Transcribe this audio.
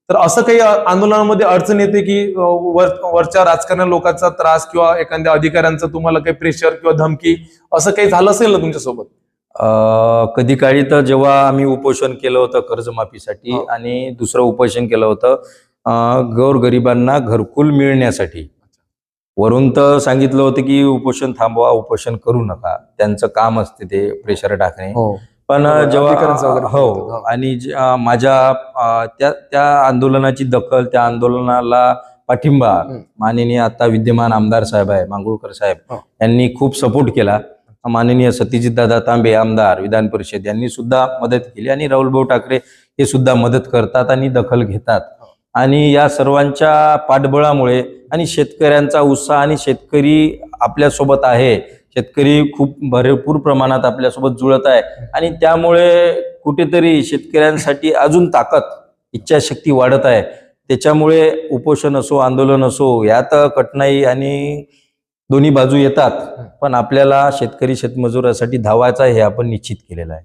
तर असं काही आंदोलनामध्ये अडचण येते की वरच्या राजकारण लोकांचा त्रास किंवा एखाद्या अधिकाऱ्यांचा तुम्हाला काही प्रेशर किंवा धमकी असं काही झालं असेल ना तुमच्यासोबत? कधी काळी तर जेव्हा आम्ही उपोषण केलं होतं कर्जमाफीसाठी आणि दुसरं उपोषण केलं होतं गोरगरिबांना घरकुल मिळण्यासाठी, वरून तर सांगितलं होतं की उपोषण थांबवा, उपोषण करू नका, त्यांचं काम असते ते प्रेशर टाकणे. पण जेव्हा आणि माझ्या त्या आंदोलनाची दखल, त्या आंदोलनाला पाठिंबा माननीय आता विद्यमान आमदार साहेब आहे मांगुळकर साहेब यांनी खूप सपोर्ट केला. माननीय सतीजितदादा तांबे आमदार विधान परिषद यांनी सुद्धा मदत केली आणि राहुलभाऊ ठाकरे हे सुद्धा मदत करतात आणि दखल घेतात. आणि या सर्वांच्या पाठबळामुळे आणि शेतकऱ्यांचा उत्साह, आणि शेतकरी आपल्यासोबत आहे, शेतकरी खूप भरपूर प्रमाणात आपल्यासोबत जुळत आहे आणि त्यामुळे कुठेतरी शेतकऱ्यांसाठी अजून ताकद, इच्छाशक्ती वाढत आहे. त्याच्यामुळे उपोषण असो, आंदोलन असो, यात कठीणाई आणि दोन्ही बाजू येतात, पण आपल्याला शेतकरी शेतमजुरासाठी धावायचा हे आपण निश्चित केलेलं आहे.